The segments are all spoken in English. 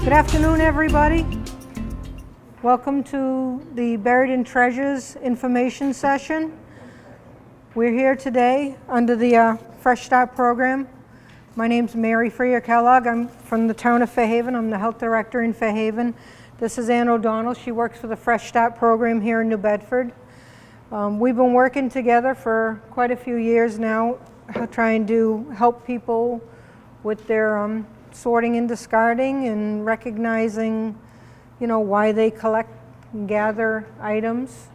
Good afternoon, everybody. Welcome to the Buried in Treasures information session. We're here today under the Fresh Start program. My name's Mary Freer Kellogg. I'm from the town of Fairhaven. I'm the health director in Fairhaven. This is Ann O'Donnell. She works for the Fresh Start program here in New Bedford. We've been working together for quite a few years now, trying to help people with their sorting and discarding and recognizing, why they collect and gather items.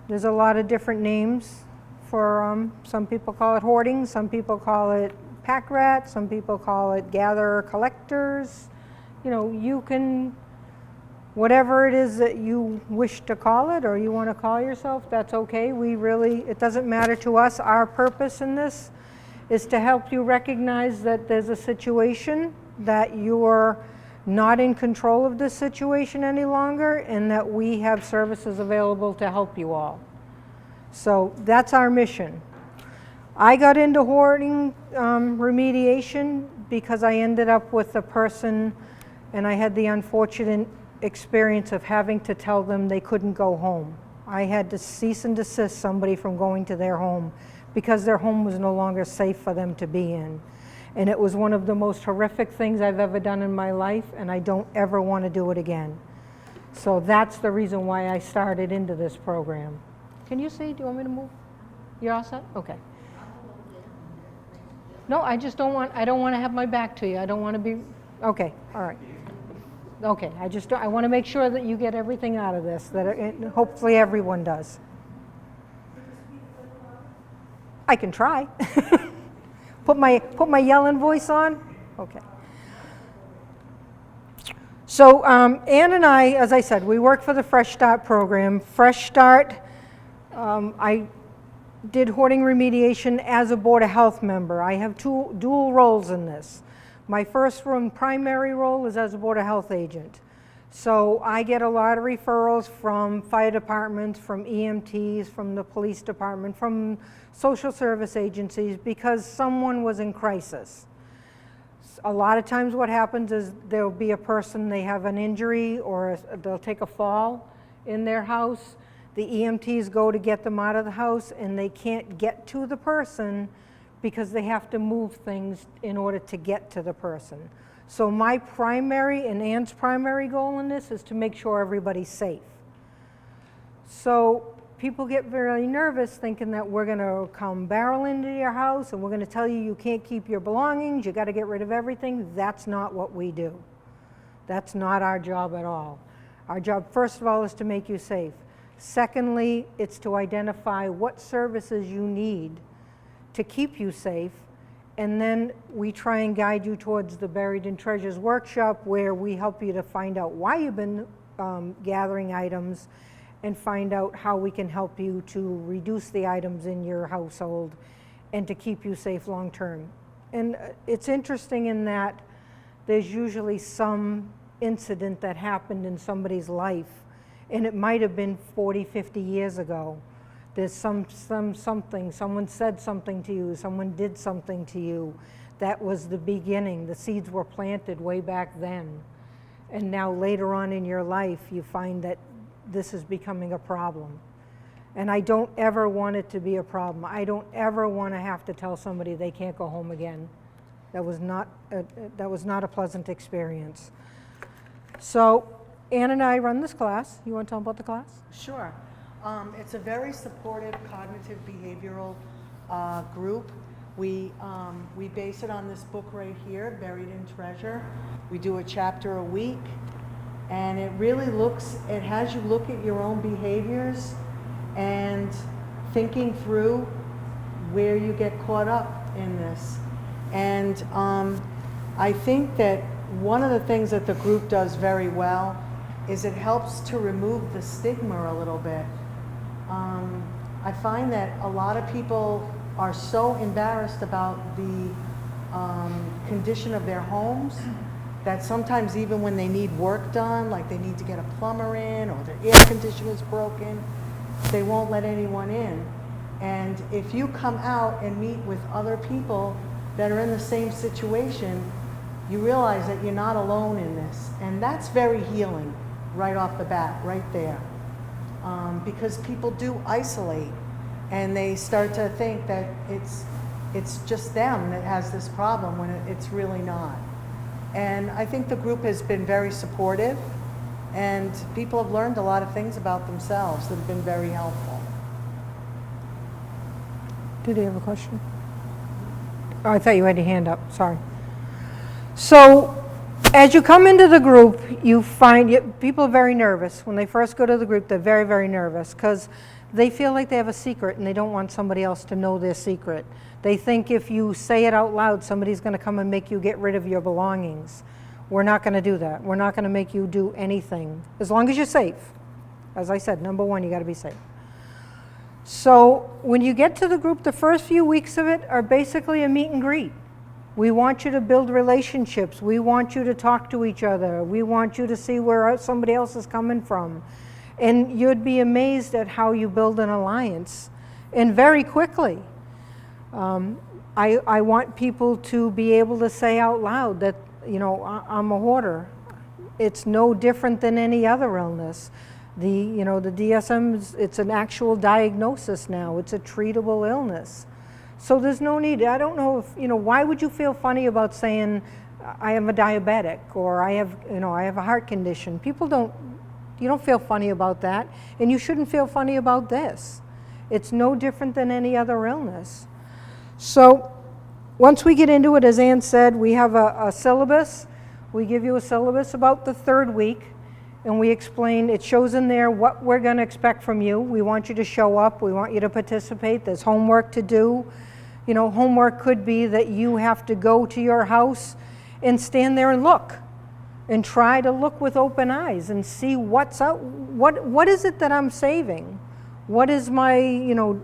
There's a lot of different names for, some people call it hoarding, some people call it pack rat, some people call it gatherer collectors. You can, whatever it is that you wish to call it or you want to call yourself, that's okay. It doesn't matter to us. Our purpose in this is to help you recognize that there's a situation, that you're not in control of this situation any longer, and that we have services available to help you all. So that's our mission. I got into hoarding remediation because I ended up with a person, and I had the unfortunate experience of having to tell them they couldn't go home. I had to cease and desist somebody from going to their home because their home was no longer safe for them to be in. And it was one of the most horrific things I've ever done in my life, and I don't ever want to do it again. So that's the reason why I started into this program. Can you see? Do you want me to move? You're all set? Okay. No, I don't want to have my back to you. I don't want to be, okay, all right. Okay, I want to make sure that you get everything out of this, hopefully everyone does. I can try. Put my yelling voice on? Okay. So Ann and I, as I said, we work for the Fresh Start program. Fresh Start, I did hoarding remediation as a Board of Health member. I have two dual roles in this. My first primary role is as a Board of Health agent. So I get a lot of referrals from fire departments, from EMTs, from the police department, from social service agencies because someone was in crisis. A lot of times what happens is there'll be a person, they have an injury or they'll take a fall in their house. The EMTs go to get them out of the house and they can't get to the person because they have to move things in order to get to the person. So my primary and Ann's primary goal in this is to make sure everybody's safe. So people get very nervous thinking that we're going to come barrel into your house and we're going to tell you you can't keep your belongings, you got to get rid of everything. That's not what we do. That's not our job at all. Our job, first of all, is to make you safe. Secondly, it's to identify what services you need to keep you safe. And then we try and guide you towards the Buried in Treasures workshop where we help you to find out why you've been gathering items and find out how we can help you to reduce the items in your household and to keep you safe long term. And it's interesting in that there's usually some incident that happened in somebody's life, and it might have been 40, 50 years ago. There's something, someone said something to you, someone did something to you. That was the beginning. The seeds were planted way back then. And now later on in your life, you find that this is becoming a problem. And I don't ever want it to be a problem. I don't ever want to have to tell somebody they can't go home again. That was not a pleasant experience. So Ann and I run this class. You want to tell them about the class? Sure. It's a very supportive cognitive behavioral group. We base it on this book right here, Buried in Treasure. We do a chapter a week, and it has you look at your own behaviors and thinking through where you get caught up in this. And I think that one of the things that the group does very well is it helps to remove the stigma a little bit. I find that a lot of people are so embarrassed about the condition of their homes that sometimes even when they need work done, like they need to get a plumber in or their air conditioner is broken, they won't let anyone in. And if you come out and meet with other people that are in the same situation, you realize that you're not alone in this. And that's very healing right off the bat, right there. Because people do isolate, and they start to think that it's just them that has this problem when it's really not. And I think the group has been very supportive, and people have learned a lot of things about themselves that have been very helpful. Did he have a question? Oh, I thought you had your hand up, sorry. So, as you come into the group, you find people are very nervous. When they first go to the group, they're very, very nervous because they feel like they have a secret and they don't want somebody else to know their secret. They think if you say it out loud, somebody's going to come and make you get rid of your belongings. We're not going to do that. We're not going to make you do anything, as long as you're safe. As I said, number one, you got to be safe. So when you get to the group, the first few weeks of it are basically a meet and greet. We want you to build relationships. We want you to talk to each other. We want you to see where somebody else is coming from. And you'd be amazed at how you build an alliance, and very quickly. I want people to be able to say out loud that, you know, I'm a hoarder. It's no different than any other illness. The DSM, it's an actual diagnosis now. It's a treatable illness. So there's no need. I don't know if, why would you feel funny about saying I am a diabetic or I have a heart condition? You don't feel funny about that, and you shouldn't feel funny about this. It's no different than any other illness. So once we get into it, as Ann said, we have a syllabus. We give you a syllabus about the third week, and we explain, it shows in there what we're going to expect from you. We want you to show up. We want you to participate. There's homework to do. Homework could be that you have to go to your house and stand there and look and try to look with open eyes and see what's out. What is it that I'm saving? What is my,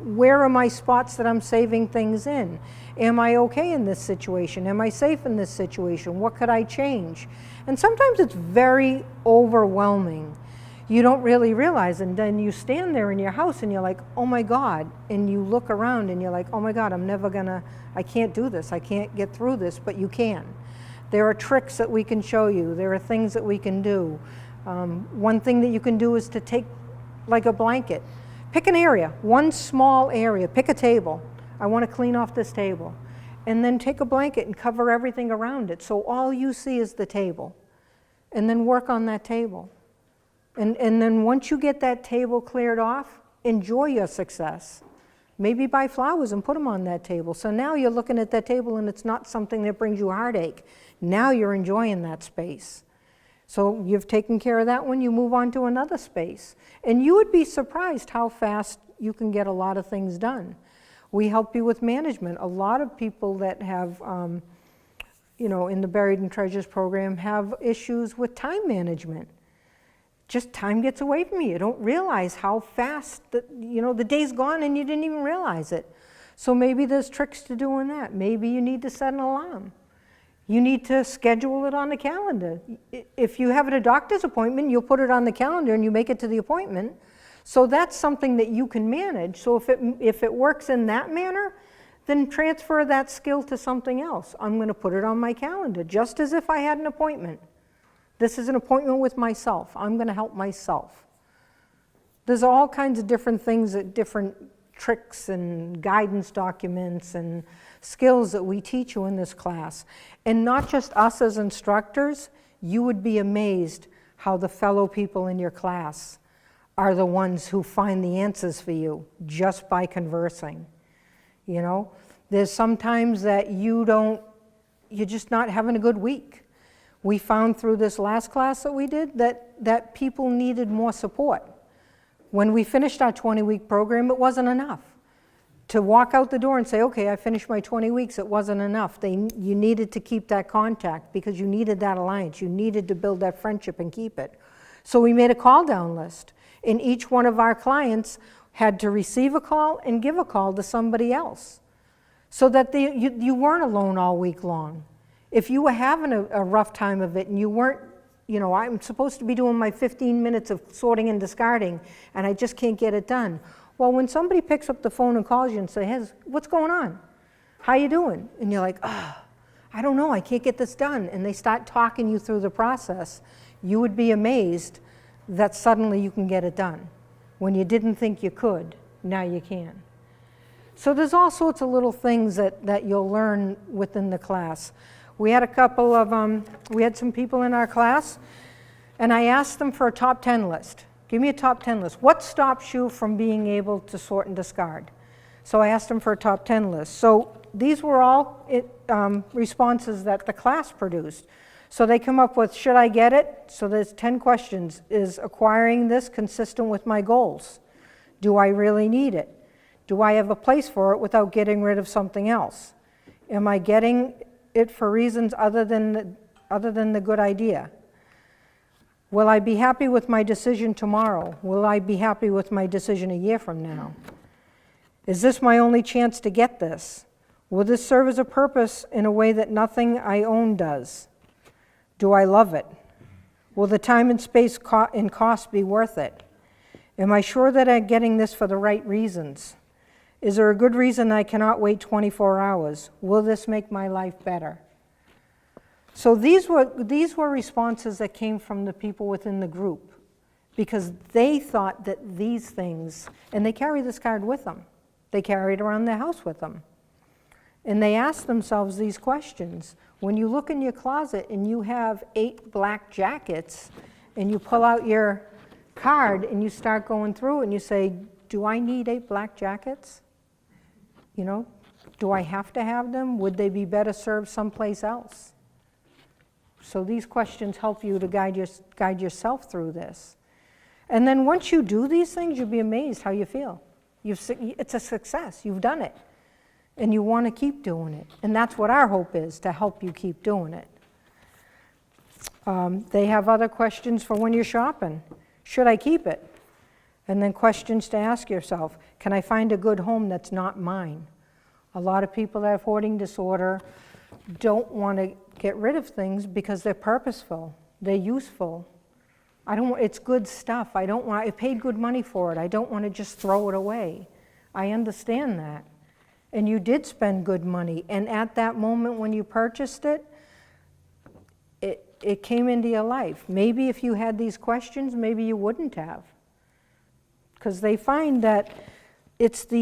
where are my spots that I'm saving things in? Am I okay in this situation? Am I safe in this situation? What could I change? And sometimes it's very overwhelming. You don't really realize, and then you stand there in your house and you're like, oh my God, and you look around and you're like, oh my God, I can't do this, I can't get through this, but you can. There are tricks that we can show you, there are things that we can do. One thing that you can do is to take like a blanket, pick an area, one small area, pick a table. I want to clean off this table. And then take a blanket and cover everything around it so all you see is the table. And then work on that table. And then once you get that table cleared off, enjoy your success. Maybe buy flowers and put them on that table. So now you're looking at that table and it's not something that brings you heartache. Now you're enjoying that space. So you've taken care of that one, you move on to another space. And you would be surprised how fast you can get a lot of things done. We help you with management. A lot of people that have, in the Buried in Treasures program have issues with time management. Just time gets away from you. You don't realize how fast, the day's gone and you didn't even realize it. So maybe there's tricks to doing that. Maybe you need to set an alarm. You need to schedule it on the calendar. If you have a doctor's appointment, you'll put it on the calendar and you make it to the appointment. So that's something that you can manage. So if it works in that manner, then transfer that skill to something else. I'm going to put it on my calendar, just as if I had an appointment. This is an appointment with myself. I'm going to help myself. There's all kinds of different things, different tricks and guidance documents and skills that we teach you in this class. And not just us as instructors, you would be amazed how the fellow people in your class are the ones who find the answers for you just by conversing. There's sometimes that you're just not having a good week. We found through this last class that we did that people needed more support. When we finished our 20-week program, it wasn't enough. To walk out the door and say, okay, I finished my 20 weeks, it wasn't enough. You needed to keep that contact because you needed that alliance. You needed to build that friendship and keep it. So we made a call-down list, and each one of our clients had to receive a call and give a call to somebody else so that you weren't alone all week long. If you were having a rough time of it and you weren't, I'm supposed to be doing my 15 minutes of sorting and discarding and I just can't get it done. Well, when somebody picks up the phone and calls you and says, hey, what's going on? How you doing? And you're like, I don't know, I can't get this done, and they start talking you through the process, you would be amazed that suddenly you can get it done. When you didn't think you could, now you can. So there's all sorts of little things that you'll learn within the class. We had we had some people in our class, and I asked them for a top 10 list. Give me a top 10 list. What stops you from being able to sort and discard? So I asked them for a top 10 list. So these were all responses that the class produced. So they come up with, should I get it? So there's 10 questions. Is acquiring this consistent with my goals? Do I really need it? Do I have a place for it without getting rid of something else? Am I getting it for reasons other than the good idea? Will I be happy with my decision tomorrow? Will I be happy with my decision a year from now? Is this my only chance to get this? Will this serve as a purpose in a way that nothing I own does? Do I love it? Will the time and space and cost be worth it? Am I sure that I'm getting this for the right reasons? Is there a good reason I cannot wait 24 hours? Will this make my life better? So these were responses that came from the people within the group, because they thought that these things, and they carry this card with them. They carry it around their house with them. And they asked themselves these questions. When you look in your closet and you have 8 black jackets, and you pull out your card and you start going through and you say, do I need 8 black jackets? You know, do I have to have them? Would they be better served someplace else? So these questions help you to guide yourself through this. And then once you do these things, you'll be amazed how you feel. It's a success. You've done it. And you want to keep doing it. And that's what our hope is, to help you keep doing it. They have other questions for when you're shopping. Should I keep it? And then questions to ask yourself. Can I find a good home that's not mine? A lot of people that have hoarding disorder don't want to get rid of things because they're purposeful. They're useful. It's good stuff. I paid good money for it. I don't want to just throw it away. I understand that. And you did spend good money. And at that moment when you purchased it, it came into your life. Maybe if you had these questions, maybe you wouldn't have. Because they find that it's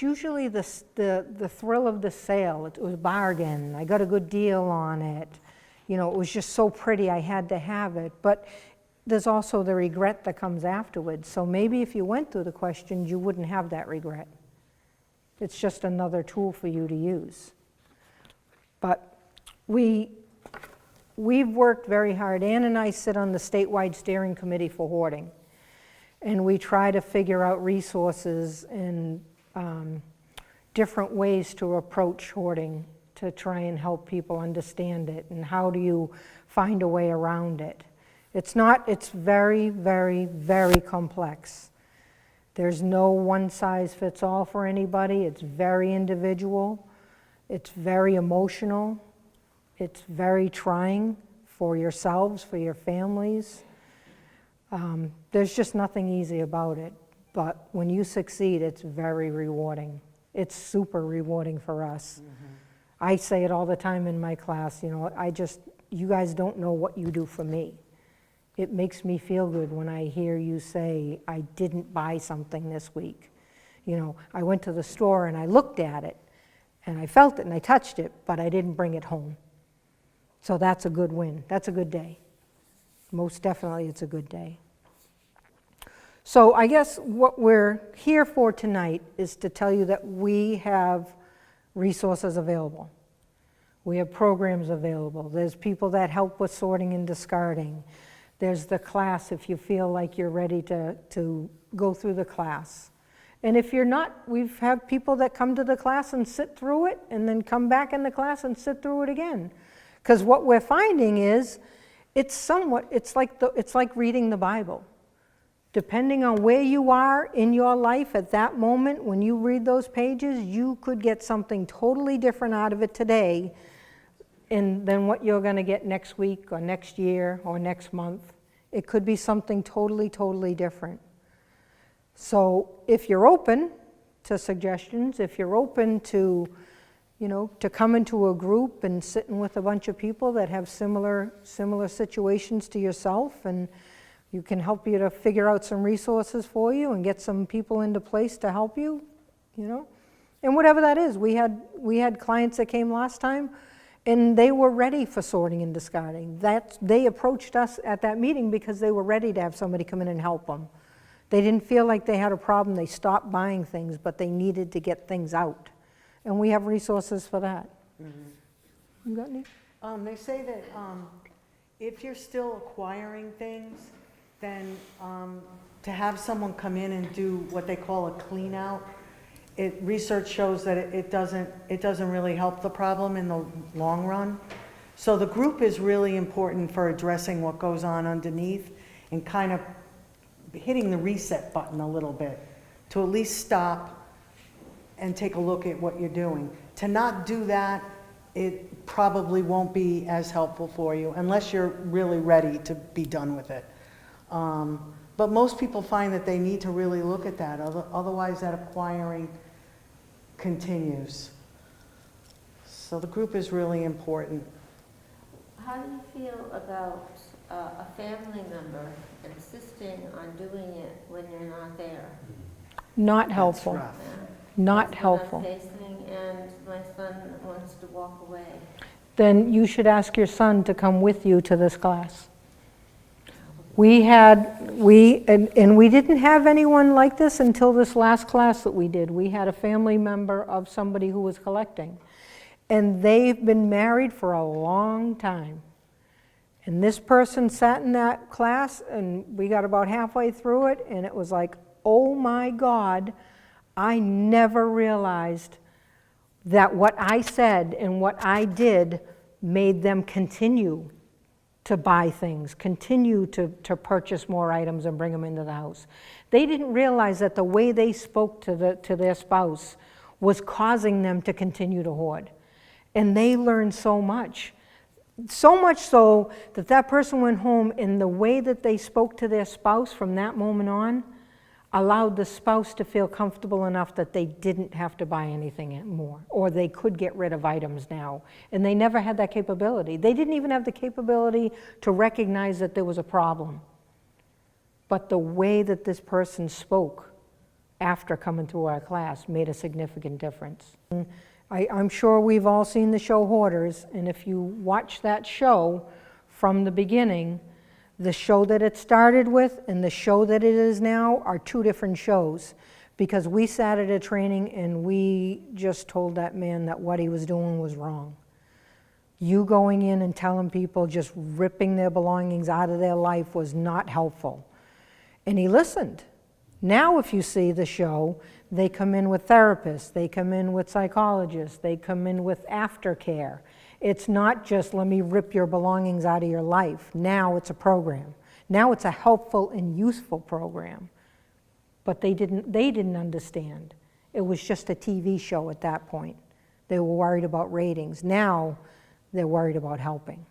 usually the thrill of the sale. It was a bargain. I got a good deal on it. You know, it was just so pretty, I had to have it. But there's also the regret that comes afterwards. So maybe if you went through the questions, you wouldn't have that regret. It's just another tool for you to use. But we've worked very hard. Ann and I sit on the statewide steering committee for hoarding. And we try to figure out resources and different ways to approach hoarding to try and help people understand it, and how do you find a way around it. It's very, very, very complex. There's no one size fits all for anybody. It's very individual. It's very emotional. It's very trying for yourselves, for your families. There's just nothing easy about it. But when you succeed, it's very rewarding. It's super rewarding for us. Mm-hmm. I say it all the time in my class, you know, you guys don't know what you do for me. It makes me feel good when I hear you say, I didn't buy something this week. You know, I went to the store and I looked at it and I felt it and I touched it, but I didn't bring it home. So that's a good win. That's a good day. Most definitely it's a good day. So I guess what we're here for tonight is to tell you that we have resources available. We have programs available. There's people that help with sorting and discarding. There's the class if you feel like you're ready to go through the class. And if you're not, we've had people that come to the class and sit through it and then come back in the class and sit through it again. Because what we're finding is it's like reading the Bible. Depending on where you are in your life at that moment, when you read those pages, you could get something totally different out of it today than what you're going to get next week or next year or next month. It could be something totally, totally different. So if you're open to suggestions, if you're open to you know, to come into a group and sitting with a bunch of people that have similar situations to yourself, and you can help you to figure out some resources for you and get some people into place to help you, you know. And whatever that is, we had clients that came last time, and they were ready for sorting and discarding. They approached us at that meeting because they were ready to have somebody come in and help them. They didn't feel like they had a problem. They stopped buying things, but they needed to get things out. And we have resources for that. You got any? They say that if you're still acquiring things, then to have someone come in and do what they call a clean out, research shows that it doesn't really help the problem in the long run. So the group is really important for addressing what goes on underneath and kind of hitting the reset button a little bit to at least stop and take a look at what you're doing. To not do that, it probably won't be as helpful for you unless you're really ready to be done with it. But most people find that they need to really look at that, otherwise that acquiring continues. So the group is really important. How do you feel about a family member insisting on doing it when you're not there? Not helpful. That's rough. Not That's what helpful. I'm facing, and my son wants to walk away. Then you should ask your son to come with you to this class. We didn't have anyone like this until this last class that we did. We had a family member of somebody who was collecting, and they've been married for a long time. And this person sat in that class, and we got about halfway through it, and it was like, oh my God, I never realized that what I said and what I did made them continue to buy things, continue to purchase more items and bring them into the house. They didn't realize that the way they spoke to their spouse was causing them to continue to hoard. And they learned so much. So much so that that person went home, and the way that they spoke to their spouse from that moment on allowed the spouse to feel comfortable enough that they didn't have to buy anything more, or they could get rid of items now. And they never had that capability. They didn't even have the capability to recognize that there was a problem. But the way that this person spoke after coming through our class made a significant difference. I'm sure we've all seen the show Hoarders, and if you watch that show from the beginning, the show that it started with and the show that it is now are two different shows, because we sat at a training and we just told that man that what he was doing was wrong. You going in and telling people, just ripping their belongings out of their life was not helpful. And he listened. Now if you see the show, they come in with therapists, they come in with psychologists, they come in with aftercare. It's not just, let me rip your belongings out of your life. Now it's a program. Now it's a helpful and useful program. But they didn't understand. It was just a TV show at that point. They were worried about ratings. Now they're worried about helping.